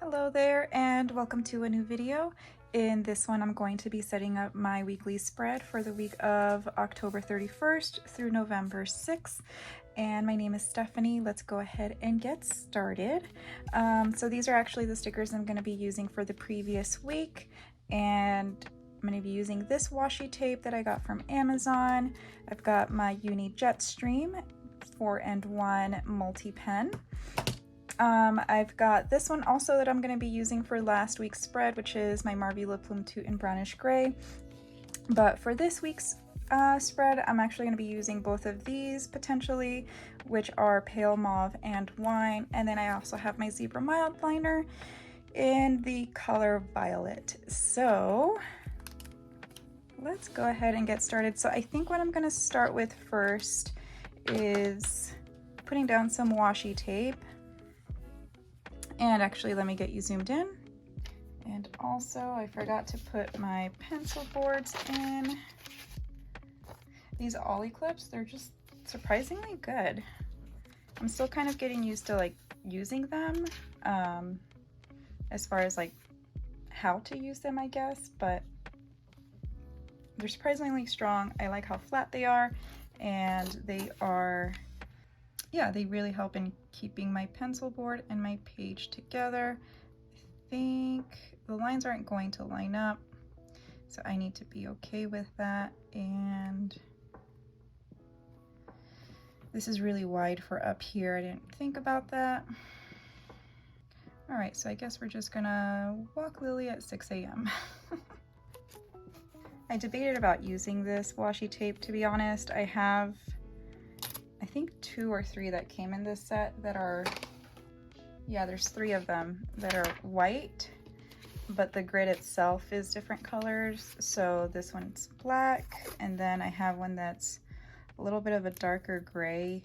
Hello there and welcome to a new video. In this one I'm going to be setting up my weekly spread for the week of October 31st through November 6th. And my name is Stephanie. Let's go ahead and get started. So these are actually the stickers I'm going to be using for the previous week, and I'm going to be using this washi tape that I got from Amazon. I've got my Uni Jetstream 4-in-1 multi-pen. I've got this one also that I'm going to be using for last week's spread, which is my Marvy Lip Plume 2 in brownish gray. But for this week's spread, I'm actually going to be using both of these potentially, which are Pale Mauve and Wine. And then I also have my Zebra Mild Liner in the color Violet. So let's go ahead and get started. So I think what I'm going to start with first is putting down some washi tape. And actually, let me get you zoomed in. And also, I forgot to put my pencil boards in. These ollie clips, they're just surprisingly good. I'm still kind of getting used to like using them, as far as like how to use them, I guess, but they're surprisingly strong. I like how flat they are, and they are, yeah, they really help in keeping my pencil board and my page together. I think the lines aren't going to line up, so I need to be okay with that. And this is really wide for up here. I didn't think about that. All right, so I guess we're just gonna walk Lily at 6 a.m. I debated about using this washi tape, to be honest. I have, I think 2 or 3 that came in this set that are, yeah, there's 3 of them that are white, but the grid itself is different colors. So this one's black, and then I have one that's a little bit of a darker gray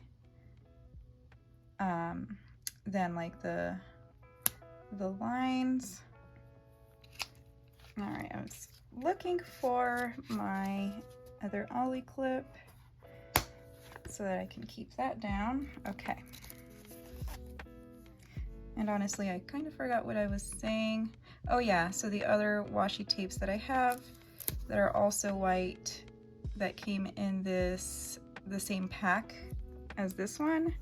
than like the lines. All right, I was looking for my other ollie clip so that I can keep that down. Okay. And honestly, I kind of forgot what I was saying. Oh yeah, so the other washi tapes that I have that are also white that came in the same pack as this one.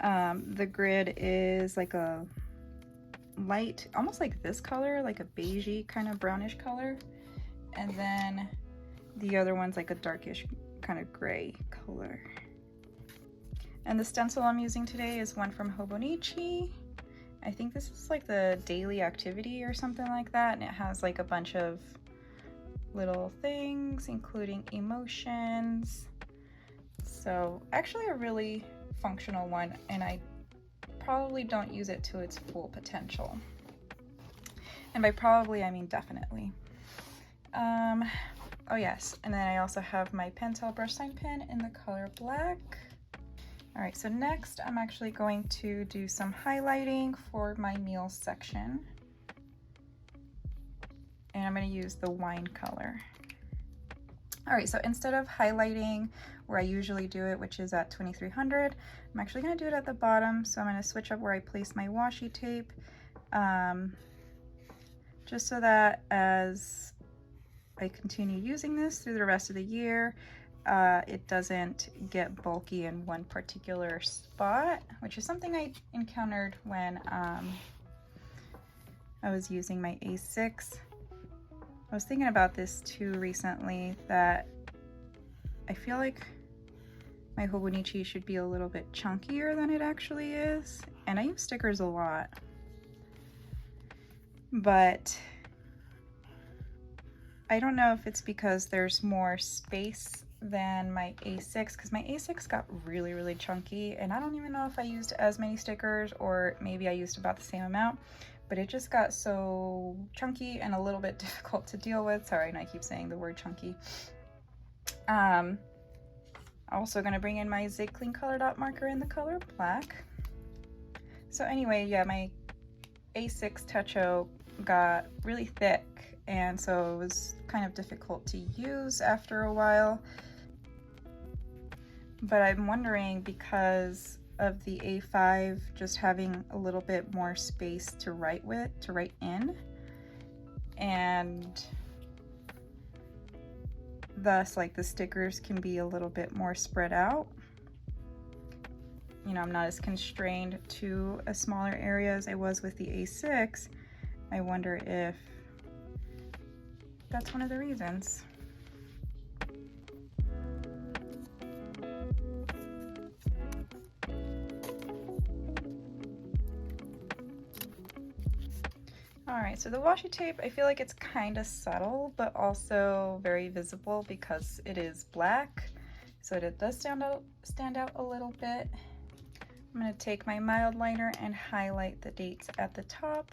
The grid is like a light, almost like this color, like a beigey kind of brownish color. And then the other one's like a darkish kind of gray color. And the stencil I'm using today is one from Hobonichi. I think this is like the daily activity or something like that, and it has like a bunch of little things, including emotions. So actually a really functional one, and I probably don't use it to its full potential. And by probably, I mean definitely. Oh yes, and then I also have my Pentel brush sign pen in the color black. All right, so next I'm actually going to do some highlighting for my meals section. And I'm going to use the wine color. All right, so instead of highlighting where I usually do it, which is at 2300, I'm actually going to do it at the bottom. So I'm going to switch up where I place my washi tape, just so that as I continue using this through the rest of the year, it doesn't get bulky in one particular spot, which is something I encountered when I was using my A6. I was thinking about this too recently, that I feel like my Hobonichi should be a little bit chunkier than it actually is, and I use stickers a lot, but I don't know if it's because there's more space than my A6, because my A6 got really chunky, and I don't even know if I used as many stickers or maybe I used about the same amount, but it just got so chunky and a little bit difficult to deal with. Sorry, and I keep saying the word chunky. Also going to bring in my Zig Clean Color Dot marker in the color black. So anyway, yeah, my A6 Techo got really thick, and so it was kind of difficult to use after a while. But I'm wondering, because of the A5 just having a little bit more space to write in, and thus like the stickers can be a little bit more spread out. You know, I'm not as constrained to a smaller area as I was with the A6. I wonder if that's one of the reasons. Alright, so the washi tape, I feel like it's kind of subtle, but also very visible because it is black, so it does stand out a little bit. I'm going to take my mild liner and highlight the dates at the top.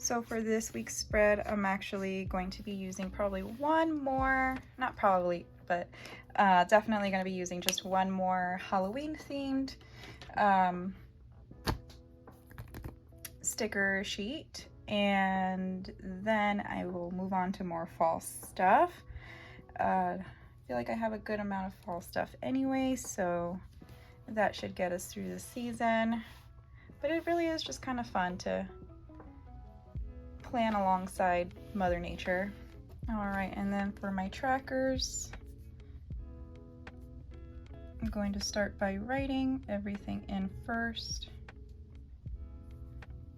So for this week's spread, I'm actually going to be using probably one more, not probably, but definitely going to be using just one more Halloween themed sticker sheet, and then I will move on to more fall stuff. I feel like I have a good amount of fall stuff anyway, so that should get us through the season. But it really is just kind of fun to plan alongside Mother Nature. All right, and then for my trackers, I'm going to start by writing everything in first,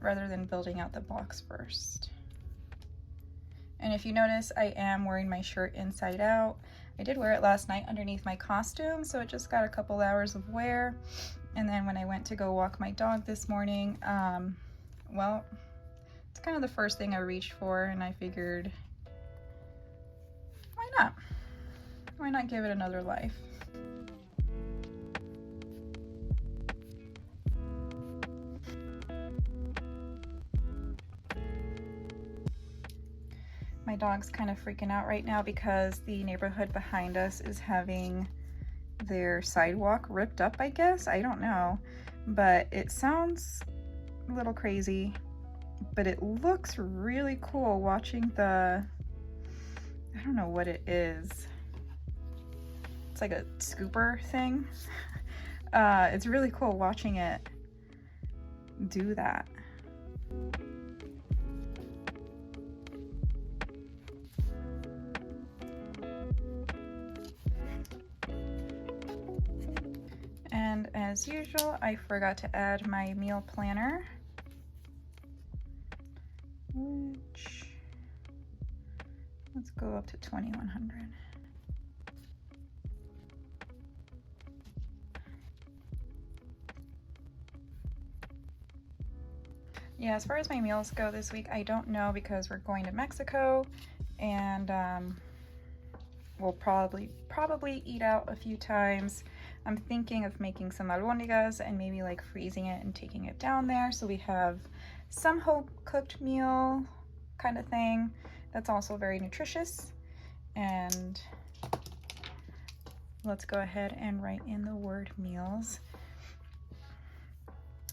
rather than building out the box first. And if you notice, I am wearing my shirt inside out. I did wear it last night underneath my costume, so it just got a couple hours of wear. And then when I went to go walk my dog this morning, well, it's kind of the first thing I reached for, and I figured, why not? Why not give it another life? My dog's kind of freaking out right now because the neighborhood behind us is having their sidewalk ripped up, I guess. I don't know, but it sounds a little crazy, but it looks really cool watching the, I don't know what it is. It's like a scooper thing. It's really cool watching it do that. And as usual, I forgot to add my meal planner, which, let's go up to 2100. Yeah, as far as my meals go this week, I don't know because we're going to Mexico, and we'll probably eat out a few times. I'm thinking of making some albóndigas and maybe like freezing it and taking it down there, so we have some home cooked meal kind of thing that's also very nutritious. And let's go ahead and write in the word meals.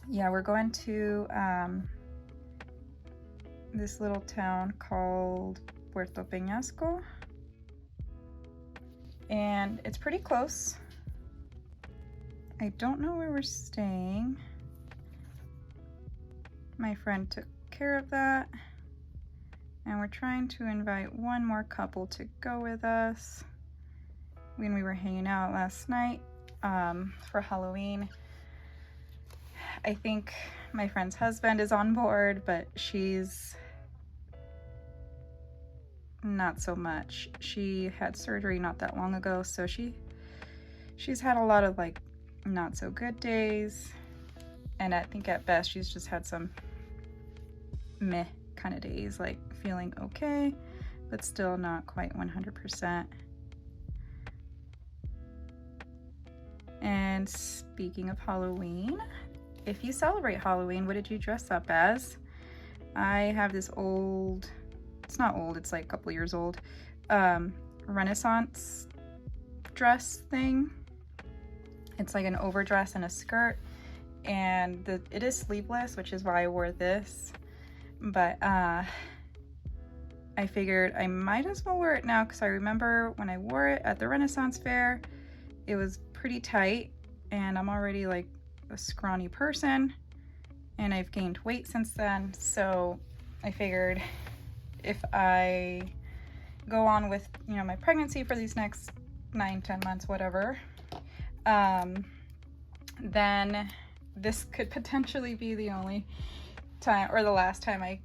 Yeah, we're going to this little town called Puerto Peñasco, and it's pretty close. I don't know where we're staying. My friend took care of that, and we're trying to invite one more couple to go with us. When we were hanging out last night for Halloween, I think my friend's husband is on board, but she's not so much. She had surgery not that long ago, so she's had a lot of like not so good days, and I think at best she's just had some meh kind of days, like feeling okay but still not quite 100%. And speaking of Halloween, if you celebrate Halloween, what did you dress up as? I have this old, it's not old, it's like a couple years old, Renaissance dress thing. It's like an overdress and a skirt, and it is sleeveless, which is why I wore this. But I figured I might as well wear it now, because I remember when I wore it at the Renaissance fair, it was pretty tight, and I'm already like a scrawny person, and I've gained weight since then. So I figured if I go on with, you know, my pregnancy for these next 9-10 months, whatever, then this could potentially be the only time or the last time I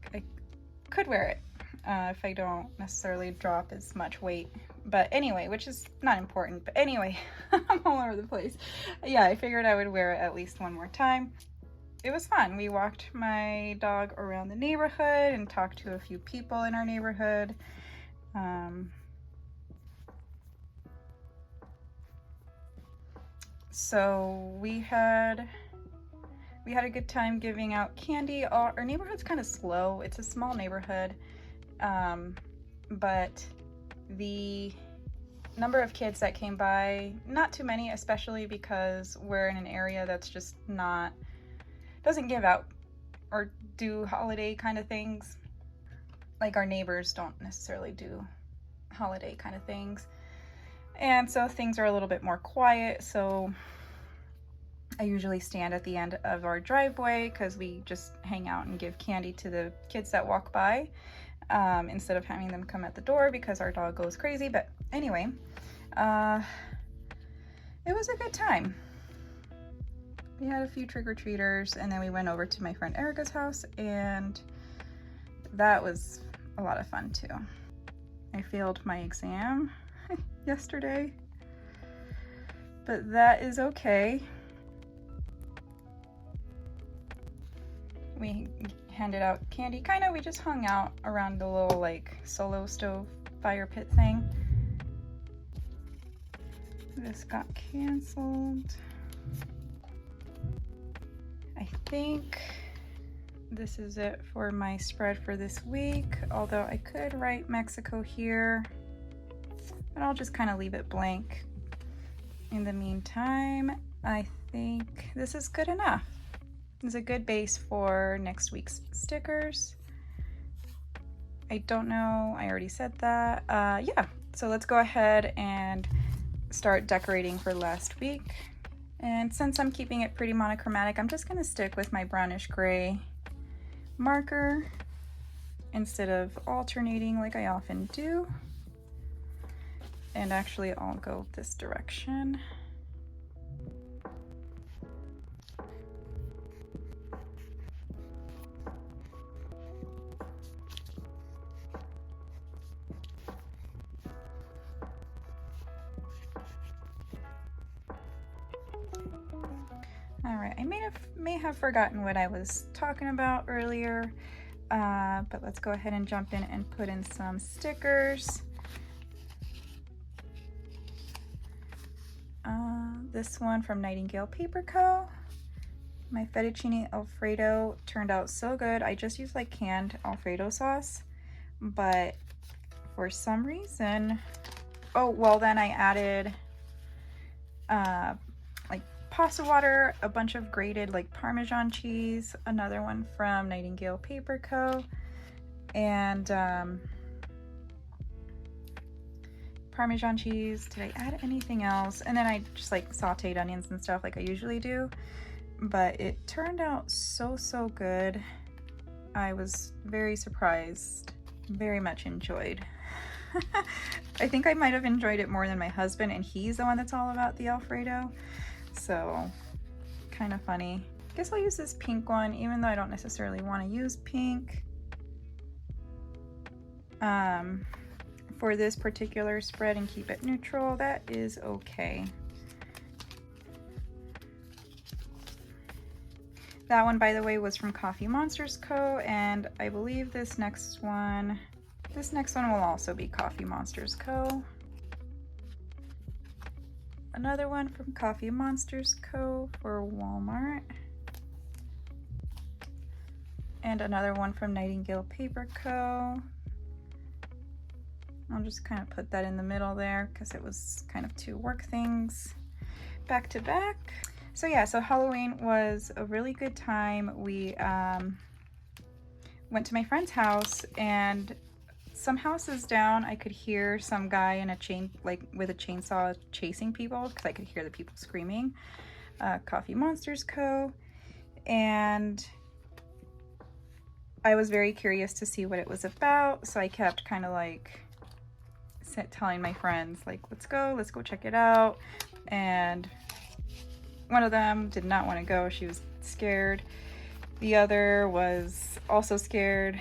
could wear it, if I don't necessarily drop as much weight. But anyway, which is not important, but anyway, I'm all over the place. Yeah, I figured I would wear it at least one more time. It was fun. We walked my dog around the neighborhood and talked to a few people in our neighborhood. So we had a good time giving out candy. Our neighborhood's kind of slow. It's a small neighborhood, but the number of kids that came by, not too many, especially because we're in an area that's just doesn't give out or do holiday kind of things. Like our neighbors don't necessarily do holiday kind of things. And so things are a little bit more quiet. So I usually stand at the end of our driveway because we just hang out and give candy to the kids that walk by, instead of having them come at the door because our dog goes crazy. But anyway, it was a good time. We had a few trick-or-treaters, and then we went over to my friend Erica's house, and that was a lot of fun too. I failed my exam yesterday, but that is okay. We handed out candy, we just hung out around the little like solo stove fire pit thing. This got canceled. I think this is it for my spread for this week, although I could write Mexico here, but I'll just kind of leave it blank. In the meantime, I think this is good enough. It's a good base for next week's stickers. I don't know, I already said that. Yeah, so let's go ahead and start decorating for last week. And since I'm keeping it pretty monochromatic, I'm just gonna stick with my brownish gray marker instead of alternating like I often do. And actually I'll go this direction. All right, I may have forgotten what I was talking about earlier, but let's go ahead and jump in and put in some stickers. This one from Nightingale Paper Co. My fettuccine Alfredo turned out so good. I just used like canned Alfredo sauce, but for some reason, oh, well then I added like pasta water, a bunch of grated like Parmesan cheese, another one from Nightingale Paper Co. And Parmesan cheese. Did I add anything else? And then I just like sauteed onions and stuff like I usually do. But it turned out so good. I was very surprised, very much enjoyed. I think I might have enjoyed it more than my husband, and he's the one that's all about the Alfredo. So kind of funny. Guess I'll use this pink one, even though I don't necessarily want to use pink. For this particular spread and keep it neutral, that is okay. That one, by the way, was from Coffee Monsters Co. And I believe this next one will also be Coffee Monsters Co. Another one from Coffee Monsters Co. for Walmart. And another one from Nightingale Paper Co. I'll just kind of put that in the middle there because it was kind of two work things back to back. So yeah, so Halloween was a really good time. We went to my friend's house, and some houses down I could hear some guy in a chain, like with a chainsaw, chasing people because I could hear the people screaming. Coffee Monsters Co. And I was very curious to see what it was about, so I kept kind of like telling my friends, like, let's go check it out. And one of them did not want to go. She was scared. The other was also scared.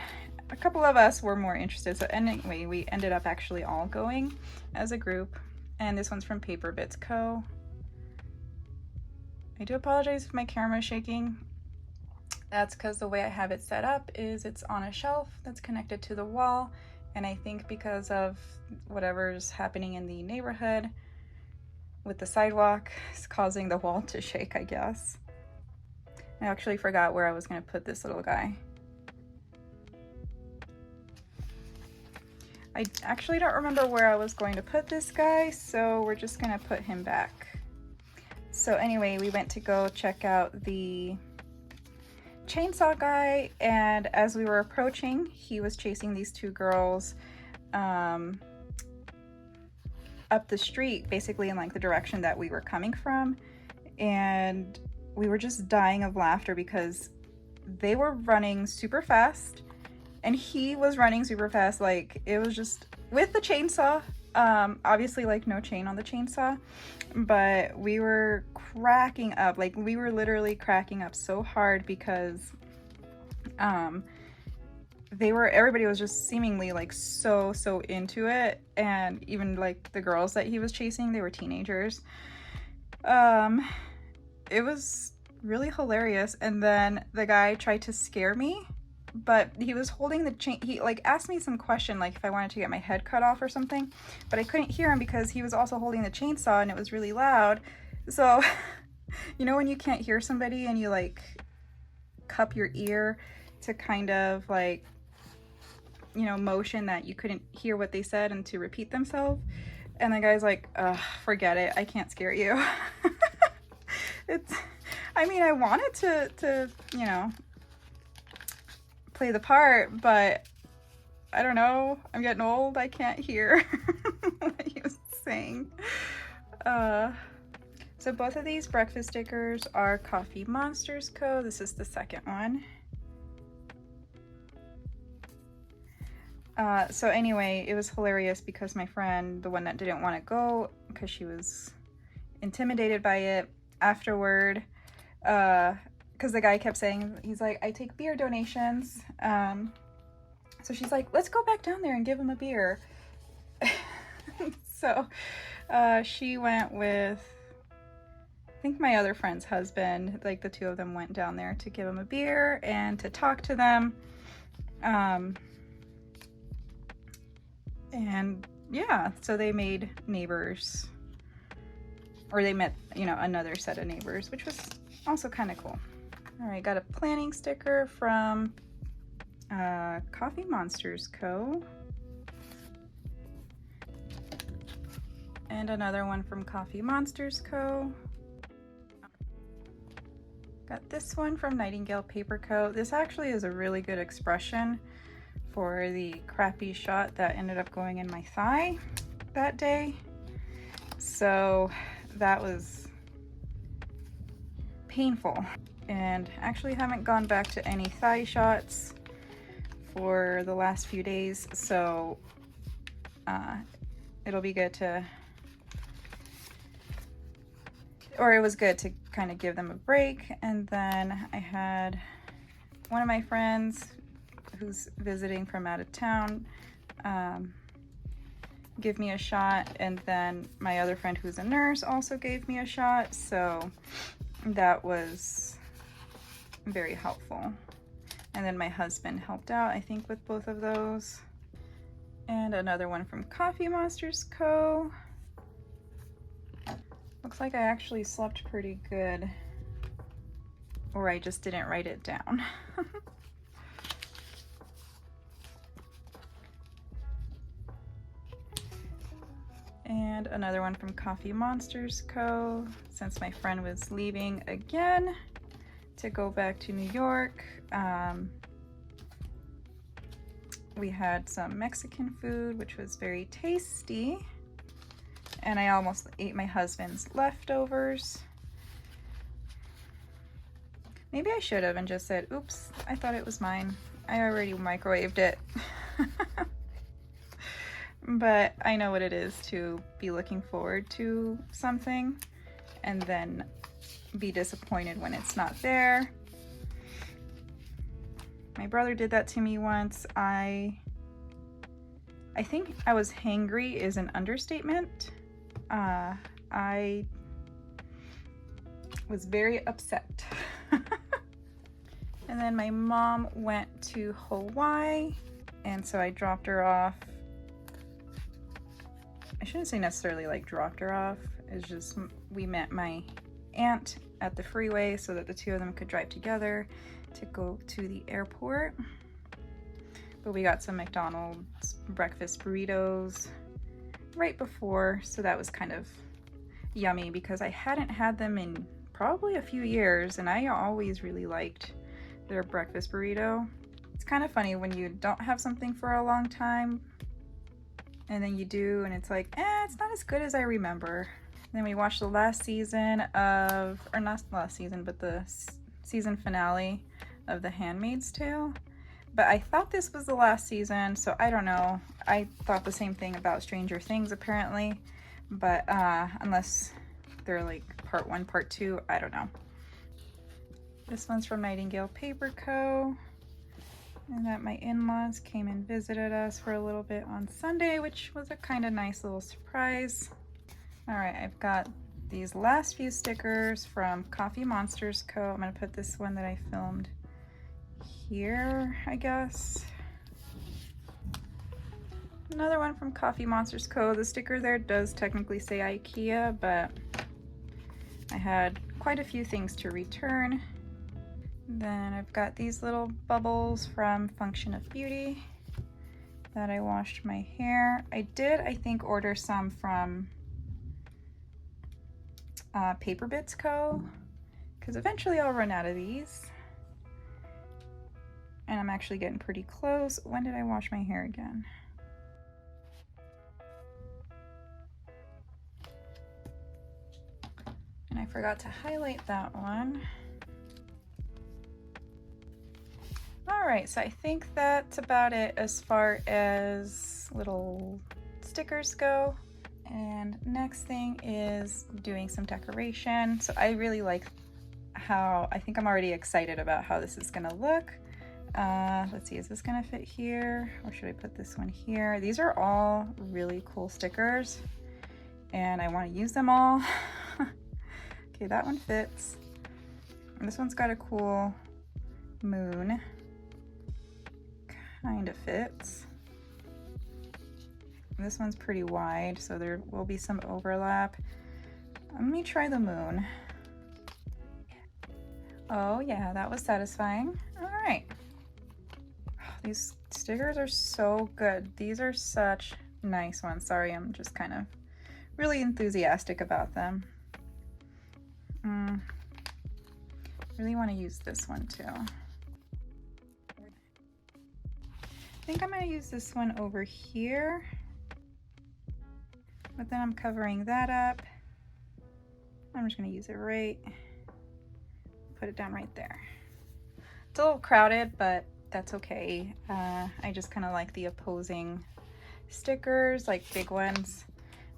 A couple of us were more interested. So anyway, we ended up actually all going as a group. And this one's from Paper Bits Co. I do apologize if my camera is shaking. That's because the way I have it set up is it's on a shelf that's connected to the wall. And I think because of whatever's happening in the neighborhood with the sidewalk, it's causing the wall to shake, I guess. I actually forgot where I was going to put this little guy. I actually don't remember where I was going to put this guy, so we're just going to put him back. So anyway, we went to go check out the chainsaw guy, and as we were approaching, he was chasing these two girls up the street, basically in like the direction that we were coming from, and we were just dying of laughter because they were running super fast and he was running super fast. Like, it was just with the chainsaw, obviously like no chain on the chainsaw, but we were cracking up. Like, we were literally cracking up so hard because everybody was just seemingly like so into it, and even like the girls that he was chasing, they were teenagers. It was really hilarious. And then the guy tried to scare me, but he was holding the chain. He like asked me some question, like if I wanted to get my head cut off or something, but I couldn't hear him because he was also holding the chainsaw and it was really loud. So you know when you can't hear somebody and you like cup your ear to kind of like, you know, motion that you couldn't hear what they said and to repeat themselves? And the guy's like, forget it, I can't scare you. I mean, I wanted to, you know, play the part, but I don't know, I'm getting old, I can't hear what he was saying. So both of these breakfast stickers are Coffee Monsters Co. This is the second one. So anyway, it was hilarious because my friend, the one that didn't want to go because she was intimidated by it, afterward, because the guy kept saying, he's like, I take beer donations. So she's like, let's go back down there and give him a beer. So she went with, I think, my other friend's husband. Like, the two of them went down there to give him a beer and to talk to them. And yeah, so they made neighbors, or they met, you know, another set of neighbors, which was also kind of cool. All right, got a planning sticker from Coffee Monsters Co. And another one from Coffee Monsters Co. Got this one from Nightingale Paper Co. This actually is a really good expression for the crappy shot that ended up going in my thigh that day. So that was painful, and actually haven't gone back to any thigh shots for the last few days, so it'll be good to, or it was good to kind of give them a break. And then I had one of my friends who's visiting from out of town give me a shot, and then my other friend who's a nurse also gave me a shot, so that was very helpful. And then my husband helped out, I think, with both of those. And another one from Coffee Monsters Co. Looks like I actually slept pretty good, or I just didn't write it down. And another one from Coffee Monsters Co. Since my friend was leaving again to go back to New York, we had some Mexican food, which was very tasty. And I almost ate my husband's leftovers. Maybe I should have and just said, oops, I thought it was mine. I already microwaved it. But I know what it is to be looking forward to something and then be disappointed when it's not there. My brother did that to me once. I think I was hangry is an understatement. I was very upset. And then my mom went to Hawaii, and so I dropped her off. I shouldn't say necessarily like dropped her off. It's just we met my aunt at the freeway so that the two of them could drive together to go to the airport. But we got some McDonald's breakfast burritos right before, so that was kind of yummy because I hadn't had them in probably a few years, and I always really liked their breakfast burrito. It's kind of funny when you don't have something for a long time and then you do and it's like, it's not as good as I remember. And then we watched the last season of, or not last season, but the season finale of The Handmaid's Tale. But I thought this was the last season, so I don't know. I thought the same thing about Stranger Things apparently, but unless they're like part 1, part 2, I don't know. This one's from Nightingale Paper Co. And that my in-laws came and visited us for a little bit on Sunday, which was a kind of nice little surprise. All right, I've got these last few stickers from Coffee Monsters Co. I'm gonna put this one that I filmed here, I guess. Another one from Coffee Monsters Co. The sticker there does technically say IKEA, but I had quite a few things to return. Then I've got these little bubbles from Function of Beauty that I washed my hair. I did, I think, order some from Paper Bits Co. because eventually I'll run out of these. And I'm actually getting pretty close. When did I wash my hair again? And I forgot to highlight that one. All right, so I think that's about it as far as little stickers go. And next thing is doing some decoration. So I really like how, I think I'm already excited about how this is gonna look. Let's see, is this gonna fit here? Or should I put this one here? These are all really cool stickers and I wanna use them all. Okay, that one fits. And this one's got a cool moon. Kind of fits. And this one's pretty wide, so there will be some overlap. Let me try the moon. Oh yeah, that was satisfying. All right. These stickers are so good. These are such nice ones. Sorry, I'm just kind of really enthusiastic about them. Really want to use this one too. I think I'm going to use this one over here, but then I'm covering that up. I'm just going to use it right, put it down right there. It's a little crowded, but that's okay. I just kind of like the opposing stickers, like big ones.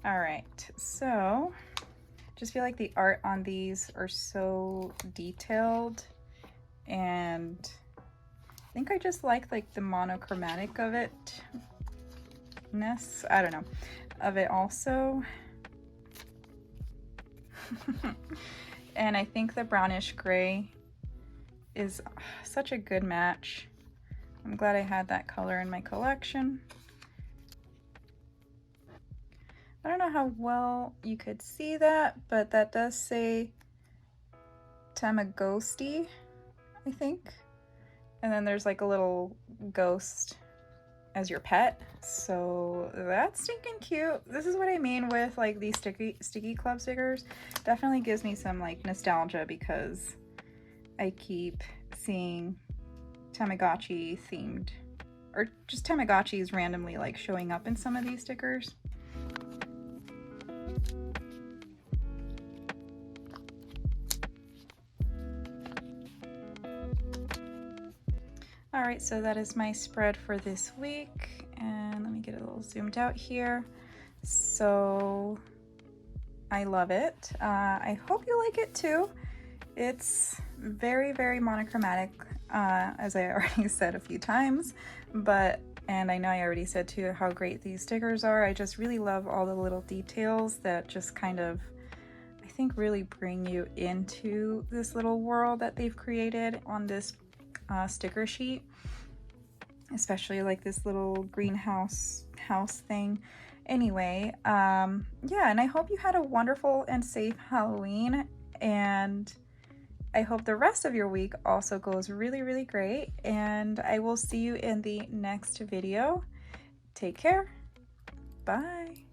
All right, so just feel like the art on these are so detailed, and I think I just like the monochromatic of it. I don't know, of it also. And I think the brownish gray is such a good match. I'm glad I had that color in my collection. I don't know how well you could see that, but that does say Tamagotchi, I think. And then there's like a little ghost as your pet. So that's stinking cute. This is what I mean with like these sticky club stickers. Definitely gives me some like nostalgia because I keep seeing Tamagotchi themed, or just Tamagotchis randomly like showing up in some of these stickers. right, so that is my spread for this week, and let me get a little zoomed out here. So I love it. I hope you like it too. It's very, very monochromatic, as I already said a few times, and I know I already said too how great these stickers are. I just really love all the little details that just kind of, I think, really bring you into this little world that they've created on this sticker sheet, especially like this little greenhouse house thing. Anyway, yeah, and I hope you had a wonderful and safe Halloween, and I hope the rest of your week also goes really, really great, and I will see you in the next video. Take care. Bye.